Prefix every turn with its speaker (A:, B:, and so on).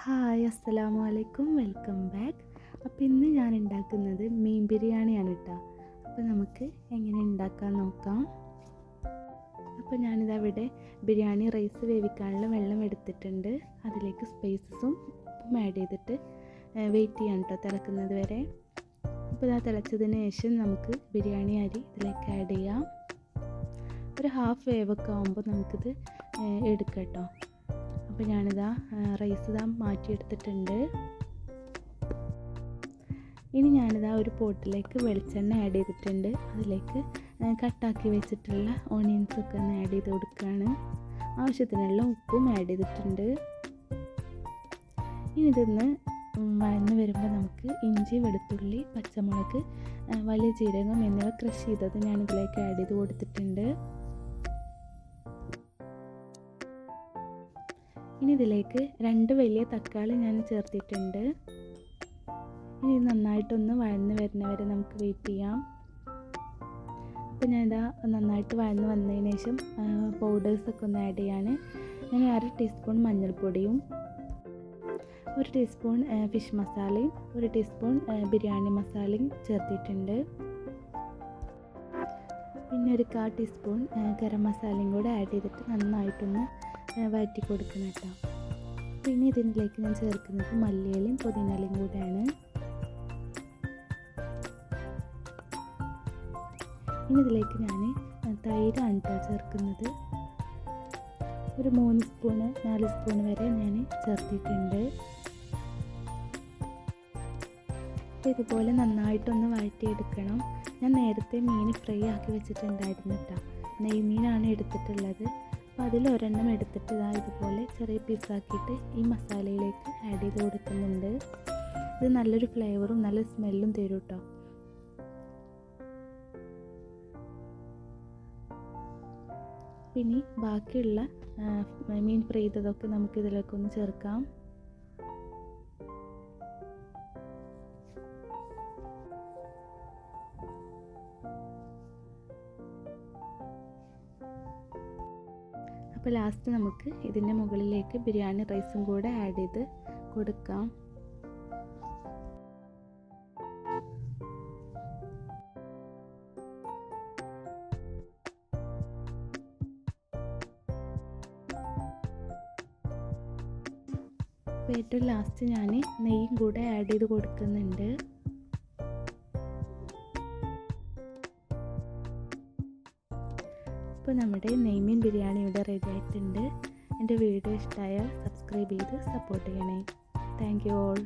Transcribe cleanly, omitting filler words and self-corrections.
A: Hi അസ്സലാമു അലൈക്കും, welcome back. അപ്പോൾ ഇന്ന് ഞാൻ ഉണ്ടാക്കുന്നത് മീൻ ബിരിയാണിയാണ് കേട്ടോ. അപ്പോൾ നമുക്ക് എങ്ങനെ ഉണ്ടാക്കാൻ നോക്കാം. അപ്പോൾ ഞാനിതവിടെ ബിരിയാണി റൈസ് വേവിക്കാനുള്ള വെള്ളം എടുത്തിട്ടുണ്ട്. അതിലേക്ക് സ്പൈസസും ഉപ്പും ആഡ് ചെയ്തിട്ട് വെയിറ്റ് ചെയ്യാൻ കേട്ടോ തിളക്കുന്നത് വരെ. അപ്പോൾ ഇതാ തിളച്ചതിന് ശേഷം നമുക്ക് ബിരിയാണി അരി ഇതിലേക്ക് ആഡ് ചെയ്യാം. ഒരു ഹാഫ് വേവൊക്കെ ആകുമ്പോൾ നമുക്കിത് എടുക്കാം കേട്ടോ. അപ്പോൾ ഞാനിതാ റൈസ് മാറ്റിയെടുത്തിട്ടുണ്ട്. ഇനി ഞാനിതാ ഒരു പോട്ടിലേക്ക് വെളിച്ചെണ്ണ ആഡ് ചെയ്തിട്ടുണ്ട്. അതിലേക്ക് കട്ടാക്കി വെച്ചിട്ടുള്ള ഓണിയൻസൊക്കെ ഒന്ന് ആഡ് ചെയ്ത് കൊടുക്കുകയാണ്. ആവശ്യത്തിനുള്ള ഉപ്പും ആഡ് ചെയ്തിട്ടുണ്ട്. ഇനി ഇതൊന്ന് വഴന്ന് വരുമ്പോൾ നമുക്ക് ഇഞ്ചി, വെളുത്തുള്ളി, പച്ചമുളക്, വലിയ ജീരകം എന്നിവ ക്രഷ് ചെയ്തത് ഞാനിതിലേക്ക് ആഡ് ചെയ്ത് കൊടുത്തിട്ടുണ്ട്. ഇനി ഇതിലേക്ക് 2 വലിയ തക്കാളി ഞാൻ ചേർത്തിട്ടുണ്ട്. ഇനി നന്നായിട്ടൊന്ന് വഴന്ന് വരുന്നവരെ നമുക്ക് വെയിറ്റ് ചെയ്യാം. അപ്പോൾ ഞാനിതാ നന്നായിട്ട് വഴന്ന് വന്നതിന് ശേഷം പൗഡേഴ്സൊക്കെ ഒന്ന് ആഡ് ചെയ്യാണ്. ഞാൻ 1/2 ടീസ്പൂൺ മഞ്ഞൾപ്പൊടിയും, 1 ടീസ്പൂൺ ഫിഷ് മസാലയും, 1 ടീസ്പൂൺ ബിരിയാണി മസാലയും ചേർത്തിട്ടുണ്ട്. പിന്നെ ഒരു 1/4 ടീസ്പൂൺ ഗരം മസാലയും കൂടെ ആഡ് ചെയ്തിട്ട് നന്നായിട്ടൊന്ന് വഴറ്റി കൊടുക്കണം കേട്ടോ. പിന്നെ ഇതിലേക്ക് ഞാൻ ചേർക്കുന്നത് മല്ലിയിലയും പുതിനയിലയും കൂടെയാണ്. ഇനി ഇതിലേക്ക് ഞാൻ തൈരാണ് കേട്ടോ ചേർക്കുന്നത്. ഒരു 3 സ്പൂണ് 4 സ്പൂൺ വരെ ഞാൻ ചേർത്തിട്ടുണ്ട്. ഇതുപോലെ നന്നായിട്ടൊന്ന് വഴറ്റിയെടുക്കണം. ഞാൻ നേരത്തെ മീൻ ഫ്രൈ ആക്കി വെച്ചിട്ടുണ്ടായിരുന്നു കേട്ടോ. നെയ്മീനാണ് എടുത്തിട്ടുള്ളത്. അപ്പോൾ അതിൽ ഒരെണ്ണം എടുത്തിട്ട് ഇതുപോലെ ചെറിയ പീസാക്കിയിട്ട് ഈ മസാലയിലേക്ക് ആഡ് ചെയ്ത് കൊടുക്കുന്നുണ്ട്. ഇത് നല്ലൊരു ഫ്ലേവറും നല്ല സ്മെല്ലും തരും കേട്ടോ. പിന്നെ ബാക്കിയുള്ള മീൻ ഫ്രൈ ചെയ്തതൊക്കെ നമുക്ക് ഇതിലേക്കൊന്ന് ചേർക്കാം. അപ്പോൾ ലാസ്റ്റ് നമുക്ക് ഇതിൻ്റെ മുകളിലേക്ക് ബിരിയാണി റൈസും കൂടെ ആഡ് ചെയ്ത് കൊടുക്കാം. അപ്പോൾ ഏറ്റവും ലാസ്റ്റ് ഞാൻ നെയ്യും കൂടെ ആഡ് ചെയ്ത് കൊടുക്കുന്നുണ്ട്. അപ്പോൾ നമ്മുടെ നെയ്മീൻ ബിരിയാണി ഇവിടെ റെഡി ആയിട്ടുണ്ട്. എൻ്റെ വീഡിയോ ഇഷ്ടമായാൽ സബ്സ്ക്രൈബ് ചെയ്ത് സപ്പോർട്ട് ചെയ്യണേ. Thank you all.